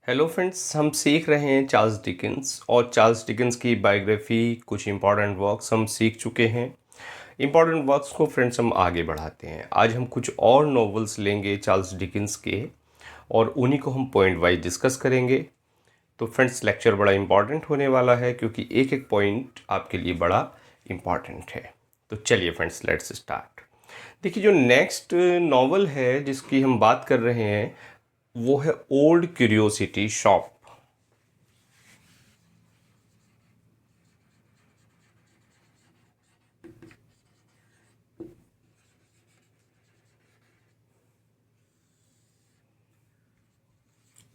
Hello friends, हम सीख रहे हैं चार्ल्स डिकेंस और चार्ल्स डिकेंस की बायोग्राफी। कुछ इंपॉर्टेंट वर्क्स हम सीख चुके हैं। इंपॉर्टेंट वर्क्स को फ्रेंड्स हम आगे बढ़ाते हैं। आज हम कुछ और नॉवेल्स लेंगे चार्ल्स डिकेंस के और उन्हीं को हम पॉइंट वाइज डिस्कस करेंगे। तो फ्रेंड्स, लेक्चर बड़ा इंपॉर्टेंट होने वाला है क्योंकि एक एक पॉइंट आपके लिए बड़ा इंपॉर्टेंट है। तो चलिए फ्रेंड्स, लेट्स स्टार्ट। देखिए, जो नेक्स्ट नॉवल है जिसकी हम बात कर रहे हैं वो है old curiosity shop.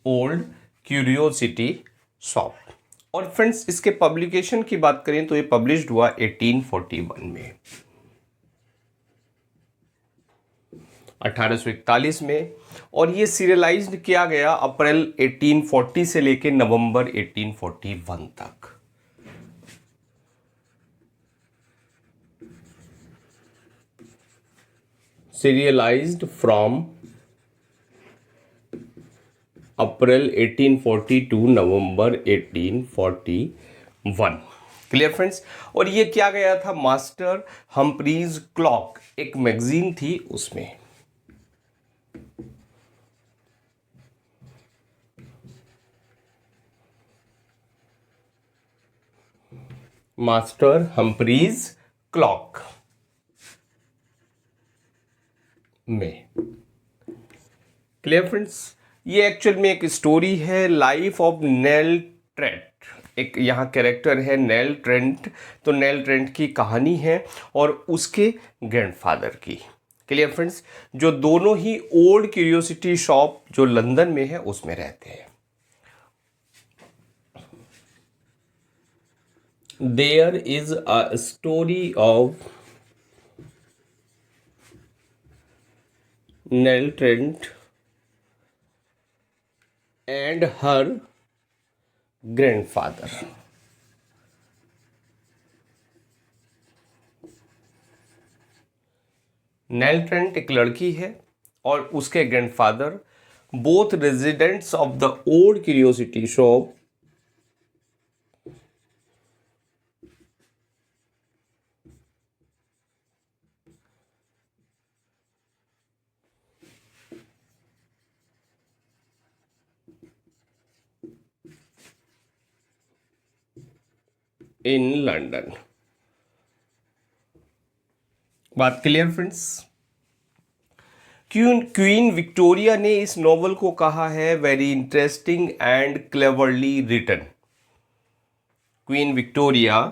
Old curiosity shop. और फ्रेंड्स, इसके पब्लिकेशन की बात करें तो ये पब्लिश्ड हुआ 1841 में, 1841 में। और ये सीरियलाइज्ड किया गया अप्रैल 1840 से लेकर नवंबर 1841 तक। Serialised from April 1840 to November 1841। Clear friends. और ये क्या गया था, मास्टर हम्प्रीज क्लॉक एक मैगजीन थी उसमें। मास्टर हम्प्रीज क्लॉक में। Clear friends. ये एक्चुअल में एक स्टोरी है, लाइफ ऑफ नेल ट्रेंट। एक यहाँ कैरेक्टर है नेल ट्रेंट। तो नेल ट्रेंट की कहानी है और उसके ग्रैंडफादर की। Clear friends. जो दोनों ही ओल्ड क्यूरियोसिटी शॉप जो लंदन में है उसमें रहते हैं। There is a story of Nell Trent and her grandfather. Nell Trent एक लड़की है और उसके grandfather both residents of the old curiosity shop in London. बात क्लियर फ्रेंड्स। क्वीन विक्टोरिया ने इस नॉवल को कहा है very interesting and cleverly written. Queen Victoria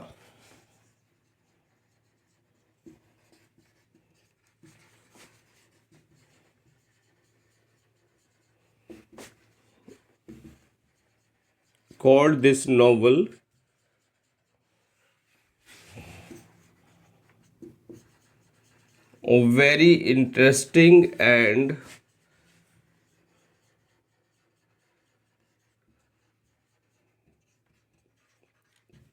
called this novel very interesting and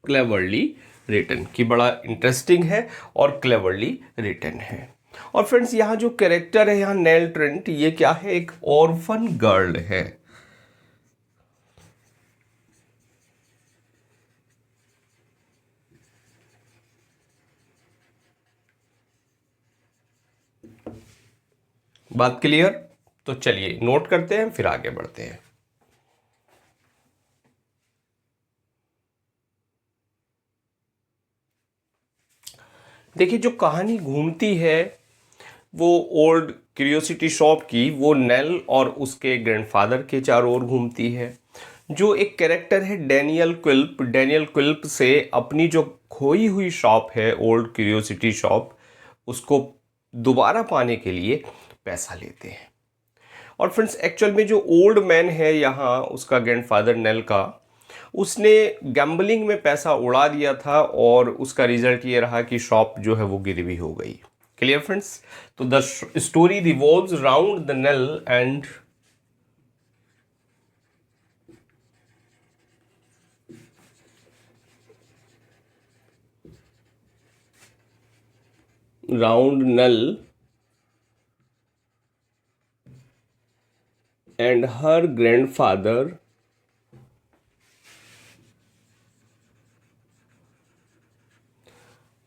cleverly written. कि बड़ा इंटरेस्टिंग है और क्लेवरली रिटन है। और फ्रेंड्स, यहाँ जो कैरेक्टर है यहाँ नेल ट्रेंट, ये क्या है, एक ऑर्फन गर्ल है। बात क्लियर। तो चलिए नोट करते हैं फिर आगे बढ़ते हैं। देखिए, जो कहानी घूमती है वो ओल्ड क्यूरियोसिटी शॉप की, वो नेल और उसके ग्रैंडफादर के चारों ओर घूमती है। जो एक कैरेक्टर है डेनियल क्विल्प, डेनियल क्विल्प से अपनी जो खोई हुई शॉप है ओल्ड क्यूरियोसिटी शॉप, उसको दोबारा पाने के लिए पैसा लेते हैं। और फ्रेंड्स, एक्चुअल में जो ओल्ड मैन है यहाँ, उसका ग्रैंडफादर नेल का, उसने गैम्बलिंग में पैसा उड़ा दिया था और उसका रिजल्ट ये रहा कि शॉप जो है वो गिरवी हो गई। Clear friends. तो the story revolves round the Nell and round Nell and her grandfather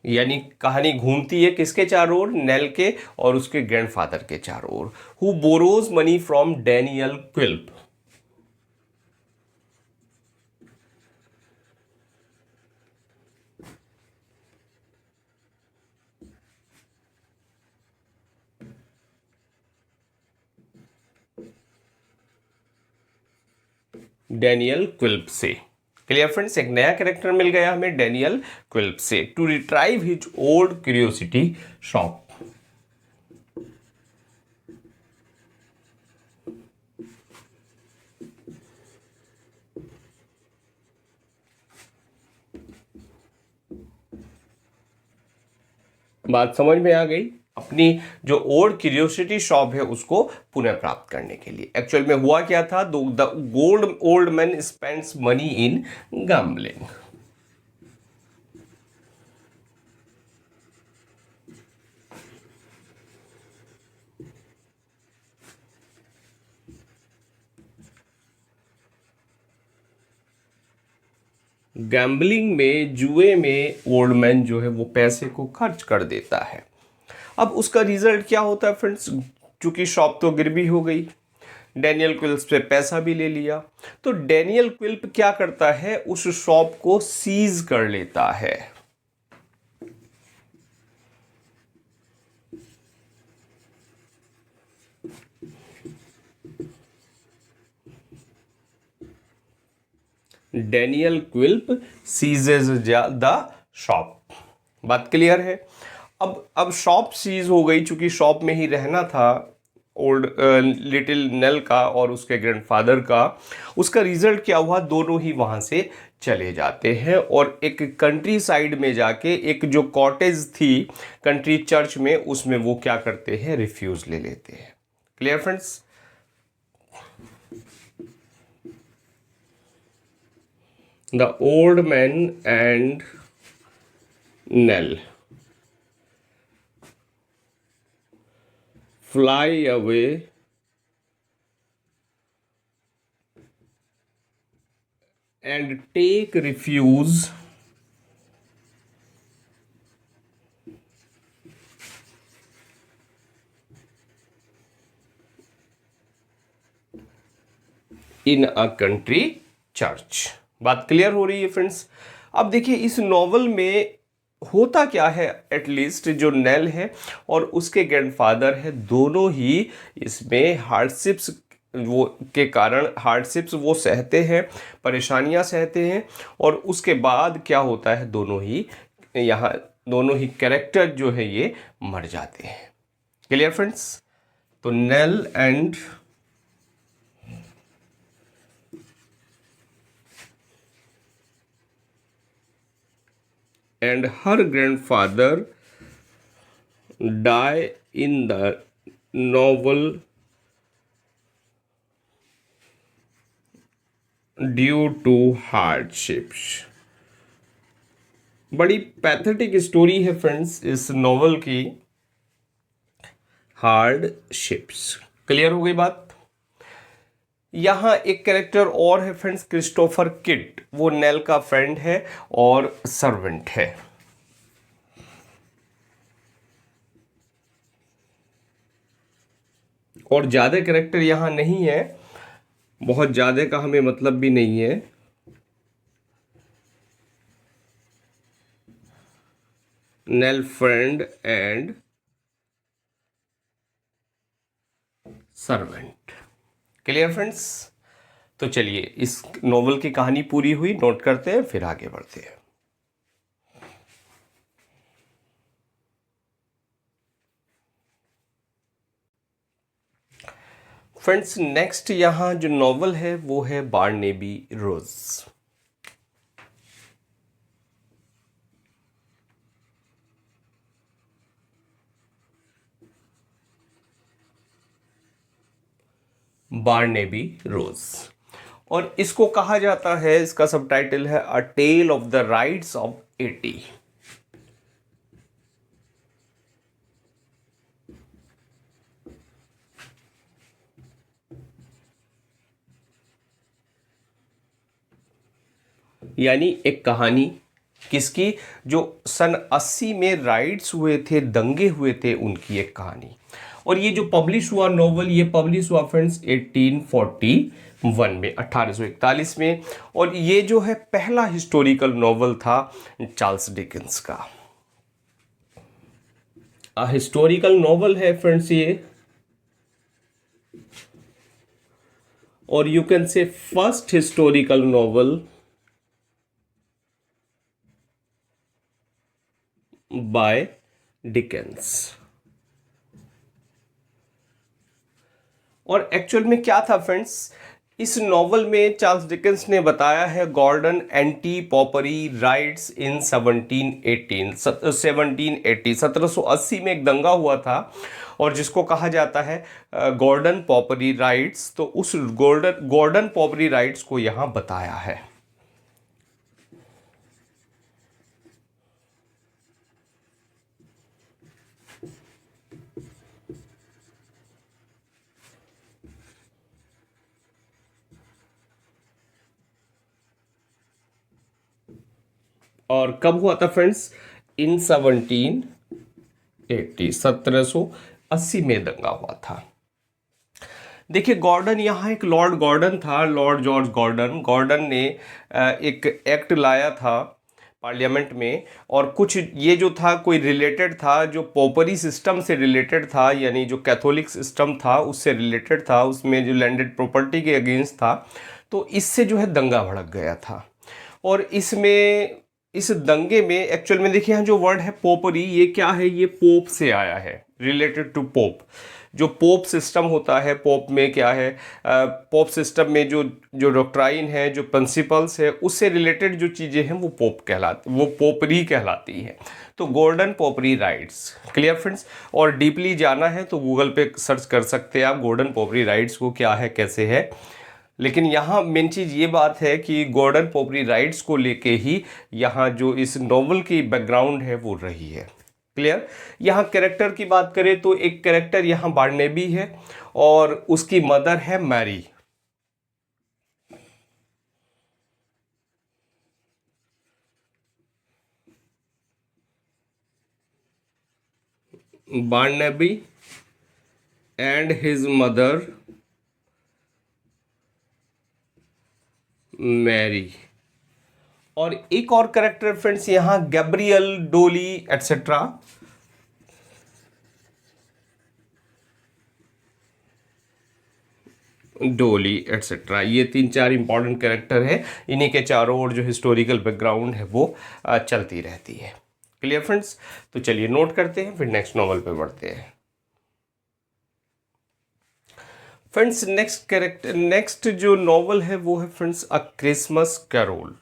यानी कहानी घूमती है किसके चारों ओर, नेल के और उसके ग्रैंडफादर के चारों ओर। Who borrows money from Daniel Quilp. Daniel Quilp से। क्लियर फ्रेंड्स, एक नया कैरेक्टर मिल गया हमें डैनियल क्विल्प से। To retrieve his old curiosity shop. बात समझ में आ गई। अपनी जो ओल्ड क्यूरियोसिटी शॉप है उसको पुनः प्राप्त करने के लिए। एक्चुअल में हुआ क्या था, the gold old man spends money in gambling. Gambling में, जुए में ओल्ड मैन जो है वो पैसे को खर्च कर देता है। अब उसका रिजल्ट क्या होता है फ्रेंड्स, चूंकि शॉप तो गिरवी हो गई, डैनियल क्विल्प से पैसा भी ले लिया, तो डैनियल क्विल्प क्या करता है, उस शॉप को सीज कर लेता है। Daniel Quilp seizes the shop. बात क्लियर है। अब शॉप सीज हो गई, चूंकि शॉप में ही रहना था ओल्ड लिटिल नेल का और उसके ग्रैंडफादर का। उसका रिजल्ट क्या हुआ, दोनों ही वहां से चले जाते हैं और एक कंट्री साइड में जाके एक जो कॉटेज थी कंट्री चर्च में, उसमें वो क्या करते हैं, रिफ्यूज ले लेते हैं। Clear friends. The old man and nail fly away and take refuge in a country church. बात क्लियर हो रही है फ्रेंड्स। अब देखिए इस नॉवल में होता क्या है, एटलीस्ट जो नेल है और उसके ग्रैंडफादर है, दोनों ही इसमें हार्डशिप्स वो के कारण हार्डशिप्स वो सहते हैं, परेशानियां सहते हैं, और उसके बाद क्या होता है, दोनों ही यहाँ दोनों ही कैरेक्टर जो है ये मर जाते हैं। Clear friends. तो Nell and her grandfather die in the novel due to hardships. बड़ी पैथेटिक स्टोरी है फ्रेंड्स इस नॉवल की, हार्डशिप्स। क्लियर हो गई बात। यहां एक कैरेक्टर और है फ्रेंड्स, क्रिस्टोफर किड। वो नेल का फ्रेंड है और सर्वेंट है। और ज्यादा कैरेक्टर यहां नहीं है, बहुत ज्यादा का हमें मतलब भी नहीं है। Nail friend and servant. Clear friends. तो चलिए इस नोवेल की कहानी पूरी हुई, नोट करते हैं फिर आगे बढ़ते हैं। फ्रेंड्स नेक्स्ट यहां जो नोवेल है वो है बारनेबी रोज। बारनेबी रोज, और इसको कहा जाता है, इसका सबटाइटल है a tale of the riots of 80। यानी एक कहानी किसकी? जो सन 80 में राइट्स हुए थे, दंगे हुए थे, उनकी एक कहानी। और ये जो पब्लिश हुआ नॉवल, ये पब्लिश हुआ फ्रेंड्स 1841 में, 1841 में। और ये जो है पहला हिस्टोरिकल नॉवल था चार्ल्स डिकेंस का। हिस्टोरिकल नॉवल है फ्रेंड्स ये, और यू कैन से first historical novel bye Dickens. और एक्चुअल में क्या था फ्रेंड्स, इस नॉवल में चार्ल्स डिकेंस ने बताया है गॉर्डन एंटी पॉपरी राइट्स इन 1780 में एक दंगा हुआ था, और जिसको कहा जाता है गॉर्डन पॉपरी राइट्स। तो उस गॉर्डन पॉपरी राइट्स को यहाँ बताया है। और कब हुआ था फ्रेंड्स? इन 1780 में दंगा हुआ था। देखिए गॉर्डन, यहाँ एक लॉर्ड गॉर्डन था, लॉर्ड जॉर्ज गॉर्डन। गॉर्डन ने एक एक्ट लाया था पार्लियामेंट में, और कुछ ये जो था कोई रिलेटेड था, जो पोपरी सिस्टम से रिलेटेड था, यानी जो कैथोलिक सिस्टम था उससे रिलेटेड था, उसमें जो लैंडेड प्रॉपर्टी के अगेंस्ट था। तो इससे जो है दंगा भड़क गया था। और इसमें, इस दंगे में एक्चुअल में देखिए यहाँ जो वर्ड है पोपरी, ये क्या है? ये पोप से आया है, रिलेटेड टू पोप। जो पोप सिस्टम होता है, पोप में क्या है, पोप सिस्टम में जो जो डॉक्ट्राइन है, जो प्रिंसिपल्स है, उससे रिलेटेड जो चीज़ें हैं वो पोप कहलाती, वो पोपरी कहलाती है। तो गोल्डन पोपरी राइट्स, क्लियर फ्रेंड्स? और डीपली जाना है तो गूगल पे सर्च कर सकते हैं आप गोल्डन पोपरी राइट्स को, क्या है कैसे है। लेकिन यहाँ मेन चीज़ ये बात है कि गॉर्डन पोपरी राइट्स को लेके ही यहाँ जो इस नॉवल की बैकग्राउंड है वो रही है। क्लियर? यहाँ कैरेक्टर की बात करें तो एक कैरेक्टर यहाँ बार्नेबी है, और उसकी मदर है Mary. Barnaby and his mother Mary. और एक और कैरेक्टर फ्रेंड्स यहाँ Gabriel, Dolly etcetera. Dolly etcetera, ये 3-4 इंपॉर्टेंट कैरेक्टर है। इन्हीं के चारों ओर जो हिस्टोरिकल बैकग्राउंड है वो चलती रहती है। Clear friends? तो चलिए नोट करते हैं, फिर नेक्स्ट नॉवल पे बढ़ते हैं। फ्रेंड्स नेक्स्ट जो नॉवल है वो है friends a Christmas carol.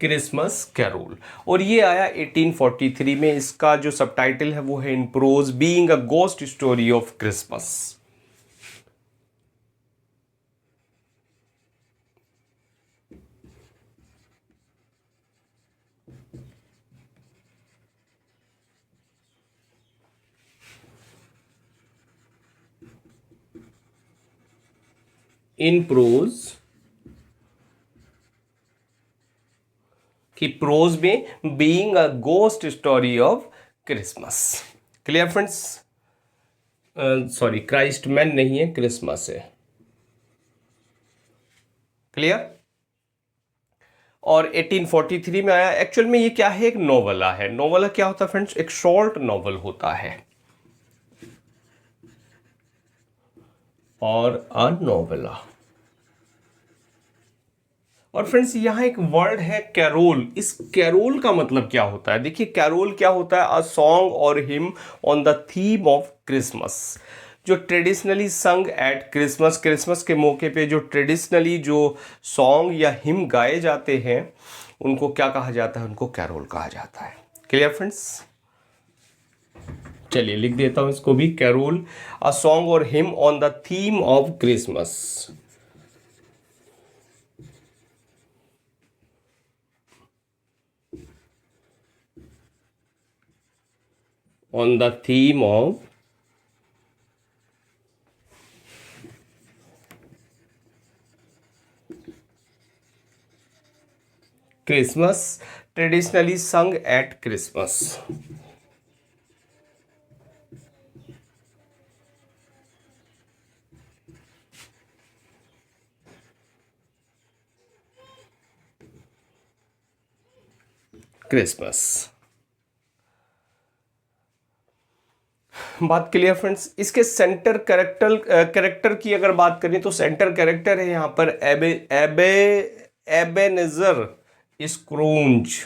Christmas carol, और ये आया 1843 में। इसका जो सबटाइटल है वो है in prose being a ghost story of Christmas. In prose, कि प्रोज में being a ghost story of Christmas. Clear friends? Sorry, Christ man नहीं है, क्रिसमस है। क्लियर? और 1843 में आया। एक्चुअल में ये क्या है? एक नोवेला है। नोवेला क्या होता है फ्रेंड्स? एक शॉर्ट नॉवल होता है, और अ नोवेला। और फ्रेंड्स यहाँ एक वर्ड है कैरोल। इस कैरोल का मतलब क्या होता है? देखिए कैरोल क्या होता है? अ सॉन्ग और him on the theme of Christmas, जो ट्रेडिशनली संग एट क्रिसमस, क्रिसमस के मौके पे जो ट्रेडिशनली जो सॉन्ग या हिम गाए जाते हैं उनको क्या कहा जाता है? उनको कैरोल कहा जाता है। Clear friends? चलिए लिख देता हूं इसको भी, कैरोल अ सॉन्ग और him on the theme of Christmas. On the theme of Christmas, traditionally sung at Christmas. Christmas. बात क्लियर फ्रेंड्स। इसके सेंटर कैरेक्टर की अगर बात करें तो सेंटर कैरेक्टर है यहां पर एबे एबे एबेनेजर स्क्रूज।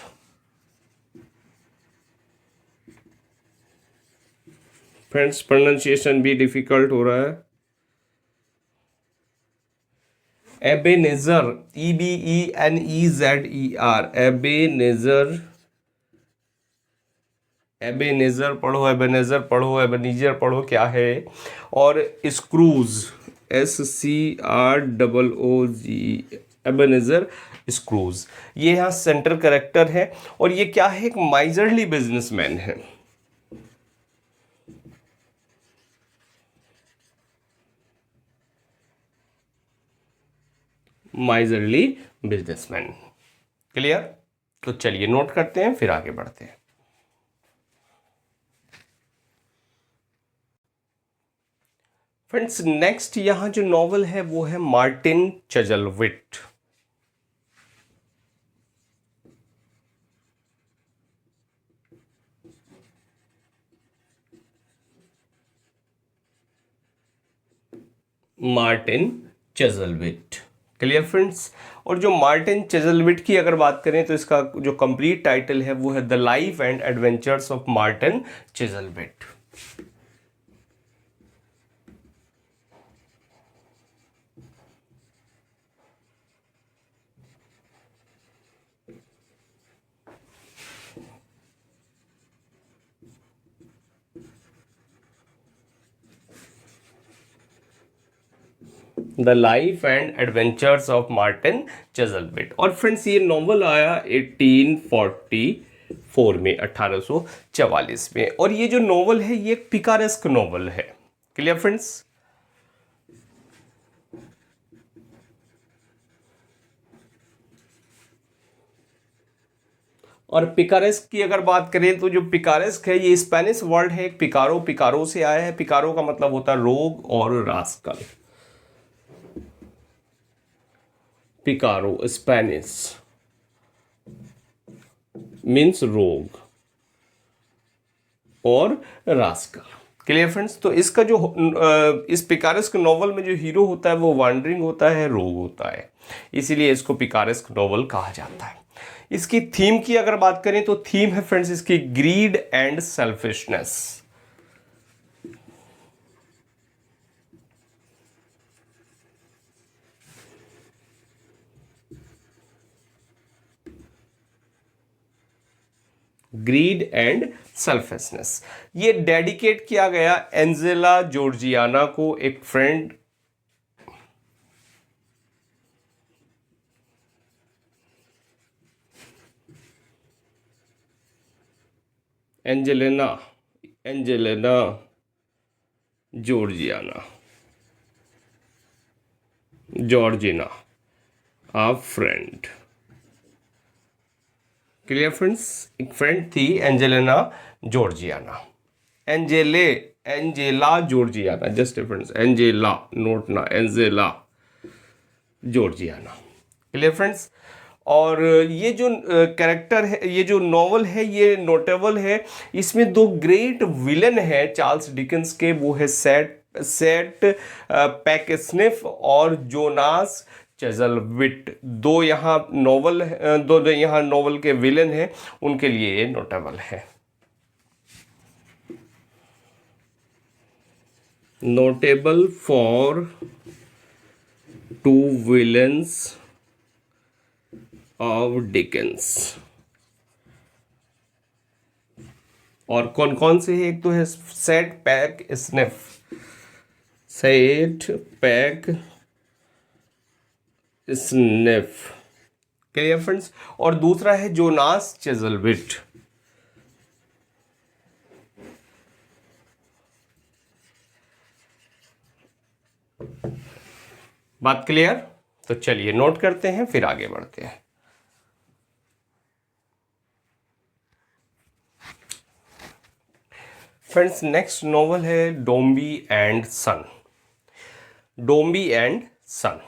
फ्रेंड्स प्रोनाउंसिएशन भी डिफिकल्ट हो रहा है। एबेनेजर, EBENEZER, एबेनेजर, एबेनेजर पढ़ो, एबेनेजर पढ़ो, एबेनीजर पढ़ो, क्या है। और स्क्रूज, SCROOG, एबेनेजर स्क्रूज, ये यहाँ सेंटर कैरेक्टर है। और ये क्या है, एक माइजरली बिजनेसमैन है। Miserly businessman. क्लियर। तो चलिए नोट करते हैं, फिर आगे बढ़ते हैं। फ्रेंड्स नेक्स्ट यहां जो नॉवल है वो है Martin Chuzzlewit. Martin Chuzzlewit. Clear friends. और जो मार्टिन चजलविट की अगर बात करें तो इसका जो कंप्लीट टाइटल है वो है the life and adventures of Martin Chuzzlewit. The life and adventures of Martin Chuzzlewit. और फ्रेंड्स ये नॉवल आया 1844 में, 1844 में। और ये जो नॉवल है ये एक पिकारेस्क नॉवल है। Clear friends. और पिकारेस्क की अगर बात करें तो जो पिकारेस्क है ये स्पेनिश वर्ड है, पिकारो, पिकारो से आया है। पिकारो का मतलब होता है रोग और रास्कल। पिकारो स्पेनिश मीन्स रोग और रास्कल। Clear friends. तो इसका जो इस पिकारेस्क नॉवल में जो हीरो होता है वो वांडरिंग होता है, रोग होता है, इसीलिए इसको पिकारेस्क नॉवल कहा जाता है। इसकी थीम की अगर बात करें तो थीम है फ्रेंड्स इसकी grid and selfishness. Grid and selfishness. ये डेडिकेट किया गया एंजेला जॉर्जियाना को, एक फ्रेंड। एंजेलिना जॉर्जियाना, जॉर्जिना आ फ्रेंड। Clear friends. एक फ्रेंड थी Angelina Georgiana, Angela Georgiana, just friends, Angela note ना, एंजेला जॉर्जियाना। Clear friends. और ये जो कैरेक्टर है, ये जो नॉवल है ये नोटेबल है। इसमें दो ग्रेट विलन है चार्ल्स डिकेंस के, वो है सेट पैकस्निफ और जोनास चजलविट। दो यहाँ नॉवल के विलन हैं, उनके लिए ये नोटेबल है। Notable for two villains of Dickens. और कौन कौन से है, एक तो है Seth Pecksniff. Clear friends. और दूसरा है जोनास चजलविट। बात क्लियर। तो चलिए नोट करते हैं, फिर आगे बढ़ते हैं। फ्रेंड्स नेक्स्ट नॉवल है डोम्बी एंड सन। डोम्बी एंड सन।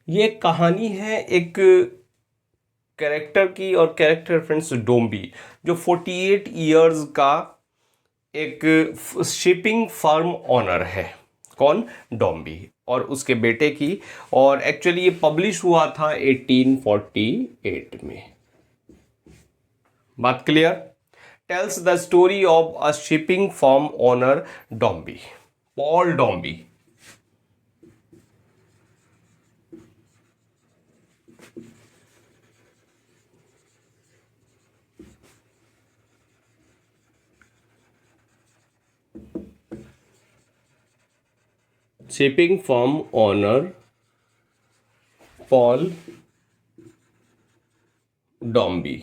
ये कहानी है एक कैरेक्टर की, और कैरेक्टर फ्रेंड्स डोम्बी, जो 48 इयर्स का एक शिपिंग फर्म ओनर है। कौन? डोम्बी, और उसके बेटे की। और एक्चुअली ये पब्लिश हुआ था 1848 में। बात clear? Tells the story of a shipping firm owner Dombey, Paul Dombey. Shipping firm owner Paul Dombey.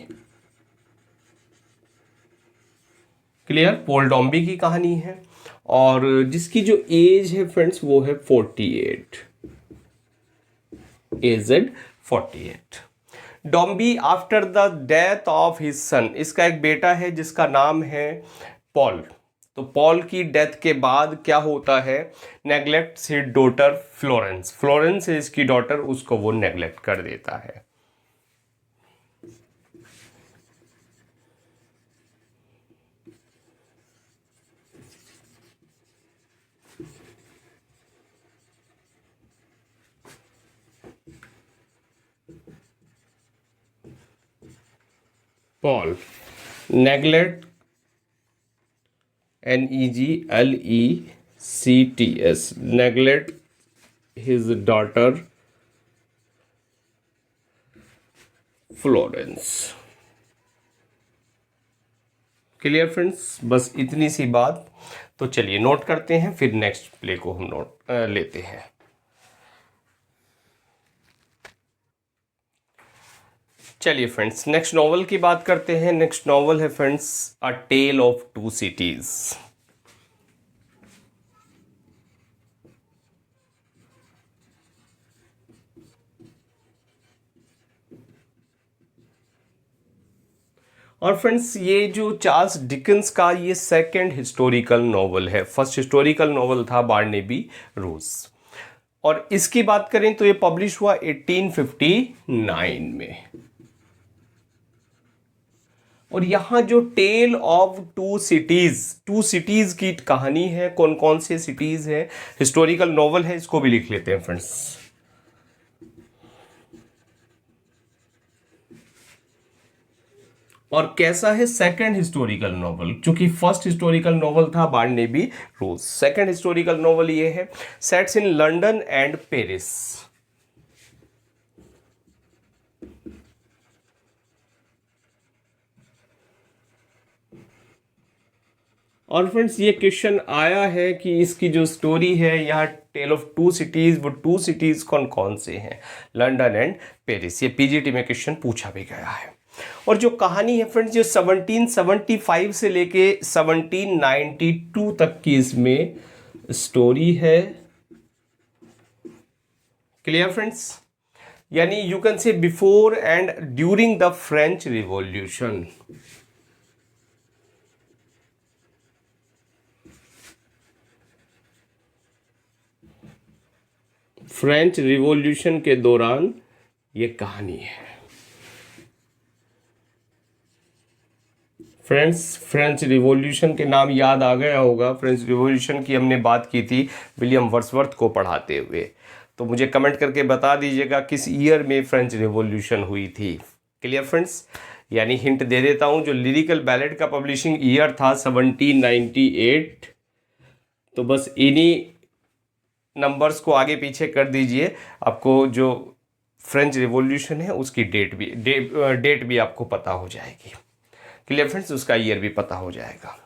Clear? Paul Dombey की कहानी है, और जिसकी जो एज है फ्रेंड्स वो है 48, aged 48। Dombey after the death of his son, इसका एक बेटा है जिसका नाम है पॉल। तो पॉल की डेथ के बाद क्या होता है? नेग्लेक्ट्स हिज डॉटर फ्लोरेंस। फ्लोरेंस है इसकी डॉटर, उसको वो नेग्लेक्ट कर देता है। Paul neglect, NEGLECTS, neglect his daughter Florence. Clear friends? बस इतनी सी बात। तो चलिए नोट करते हैं, फिर नेक्स्ट प्ले को हम नोट लेते हैं। चलिए फ्रेंड्स नेक्स्ट नॉवल की बात करते हैं। नेक्स्ट नॉवल है friends a tale of two cities. और फ्रेंड्स ये जो चार्ल्स डिकेंस का ये सेकंड हिस्टोरिकल नॉवल है। फर्स्ट हिस्टोरिकल नॉवल था बार्नेबी रोज, और इसकी बात करें तो ये पब्लिश हुआ 1859 में। और यहाँ जो टेल ऑफ टू सिटीज की कहानी है, कौन कौन से सिटीज है, हिस्टोरिकल नॉवल है, इसको भी लिख लेते हैं फ्रेंड्स। और कैसा है? सेकंड हिस्टोरिकल नॉवल, क्योंकि फर्स्ट हिस्टोरिकल नॉवल था बार्नेबी रोज, सेकंड हिस्टोरिकल नॉवल ये है। Sets in London and Paris. और फ्रेंड्स ये क्वेश्चन आया है कि इसकी जो स्टोरी है यहाँ टेल ऑफ टू सिटीज, वो टू सिटीज कौन कौन से हैं? London and Paris. ये पीजीटी में क्वेश्चन पूछा भी गया है। और जो कहानी है फ्रेंड्स, जो 1775 से लेके 1792 तक की इसमें स्टोरी है। Clear friends? यानी you can say before and during the French Revolution. French Revolution के दौरान ये कहानी है। फ्रेंड्स फ्रेंच रिवॉल्यूशन के नाम याद आ गया होगा। फ्रेंच रिवॉल्यूशन की हमने बात की थी विलियम वर्ड्सवर्थ को पढ़ाते हुए। तो मुझे कमेंट करके बता दीजिएगा किस ईयर में फ्रेंच रिवॉल्यूशन हुई थी। Clear friends? यानी हिंट दे देता हूँ, जो लिरिकल बैलेड का पब्लिशिंग ईयर था 1798। तो बस इन्हीं नंबर्स को आगे पीछे कर दीजिए, आपको जो फ्रेंच रिवॉल्यूशन है उसकी डेट भी आपको पता हो जाएगी। Clear friends? उसका ईयर भी पता हो जाएगा।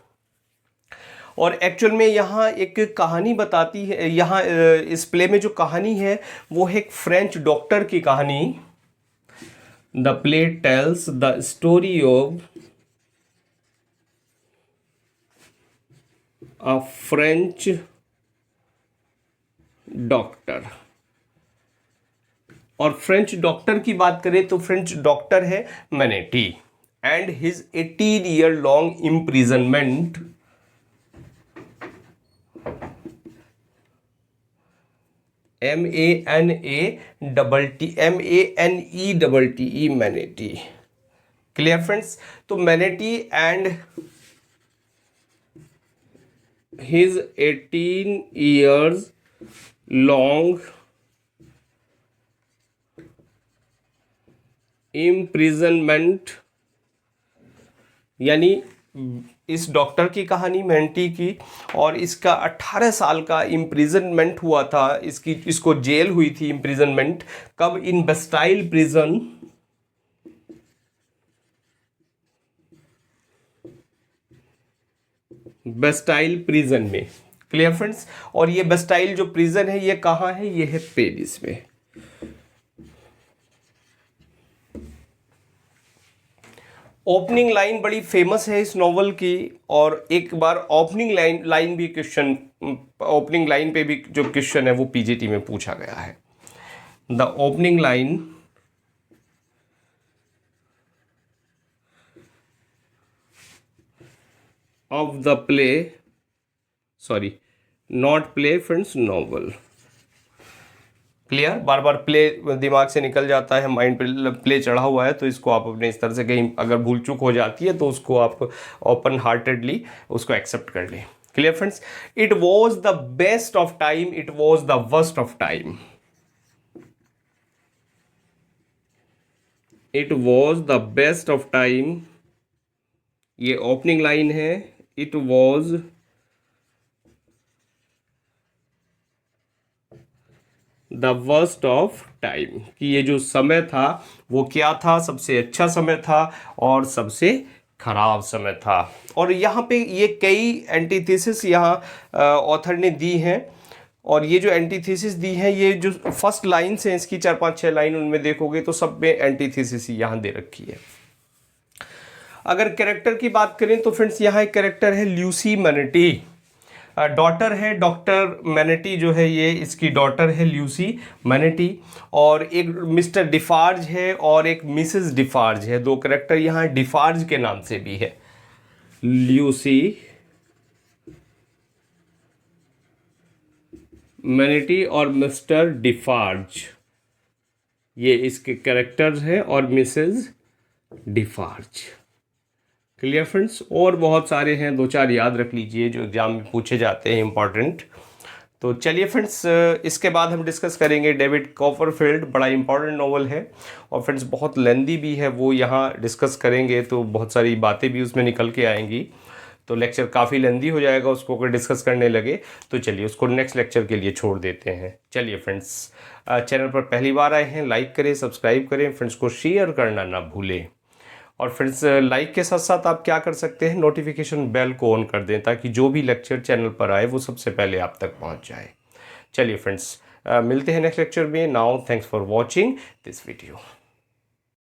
और एक्चुअल में यहाँ एक कहानी बताती है, यहाँ इस प्ले में जो कहानी है वो है एक फ्रेंच डॉक्टर की कहानी। The play tells the story of a French doctor. और फ्रेंच डॉक्टर की बात करें तो फ्रेंच डॉक्टर है Manette, and his 18 year long imprisonment MANE Manette. Clear friends? तो Manette and his 18 years long imprisonment, यानी इस डॉक्टर की कहानी मैनेटी की, और इसका 18 साल का इम्प्रिजनमेंट हुआ था, इसको जेल हुई थी इम्प्रिजनमेंट। कब? इन बस्टाइल प्रिजन, बस्टाइल प्रिजन में। Clear friends? और ये बस्टाइल जो प्रिजन है ये कहाँ है? ये है पेरिस में। ओपनिंग लाइन बड़ी फेमस है इस नॉवल की, और एक बार ओपनिंग लाइन भी क्वेश्चन, ओपनिंग लाइन पे भी जो क्वेश्चन है वो पीजीटी में पूछा गया है। The opening line of the play, sorry not play friends, novel. Clear? Bar bar play दिमाग से निकल जाता है, माइंड पे प्ले चढ़ा हुआ है, तो इसको आप अपने इस तरह से, कहीं अगर भूल चूक हो जाती है तो उसको आप ओपन हार्टेडली उसको एक्सेप्ट कर लें। Clear friends? It was the best of time, it was the worst of time. It was the best of time, ये ओपनिंग लाइन है। It was the worst of time, कि ये जो समय था वो क्या था? सबसे अच्छा समय था और सबसे खराब समय था। और यहाँ पे ये कई एंटीथेसिस यहाँ ऑथर ने दी हैं, और ये जो एंटीथेसिस दी हैं, ये जो फर्स्ट लाइन्स हैं इसकी 4-5-6 लाइन, उनमें देखोगे तो सब में एंटीथेसिस ही यहाँ दे रखी है। अगर कैरेक्टर की बात करें तो फ्रेंड्स यहाँ एक कैरेक्टर है ल्यूसी मैनेटी, डॉटर है डॉक्टर मैनेटी जो है, ये इसकी डॉटर है ल्यूसी मैनेटी, और एक मिस्टर डिफार्ज है और एक मिसेस डिफार्ज है। दो कैरेक्टर यहाँ डिफार्ज के नाम से भी है, ल्यूसी मैनेटी और मिस्टर डिफार्ज, ये इसके कैरेक्टर्स हैं, और मिसेस डिफार्ज। Clear friends? और बहुत सारे हैं, 2-4 याद रख लीजिए जो एग्जाम में पूछे जाते हैं इंपॉर्टेंट। तो चलिए फ्रेंड्स, इसके बाद हम डिस्कस करेंगे डेविड कॉपरफील्ड, बड़ा इंपॉर्टेंट नॉवल है, और फ्रेंड्स बहुत लेंदी भी है, वो यहाँ डिस्कस करेंगे तो बहुत सारी बातें भी उसमें निकल के आएंगी, तो लेक्चर काफ़ी लेंदी हो जाएगा उसको अगर डिस्कस करने लगे। तो चलिए उसको नेक्स्ट लेक्चर के लिए छोड़ देते हैं। चलिए फ्रेंड्स, चैनल पर पहली बार आए हैं, लाइक करें, सब्सक्राइब करें, फ्रेंड्स को शेयर करना ना भूलें। और फ्रेंड्स लाइक के साथ साथ आप क्या कर सकते हैं, नोटिफिकेशन बेल को ऑन कर दें, ताकि जो भी लेक्चर चैनल पर आए वो सबसे पहले आप तक पहुंच जाए। चलिए फ्रेंड्स, मिलते हैं नेक्स्ट लेक्चर में। Now thanks for watching this video.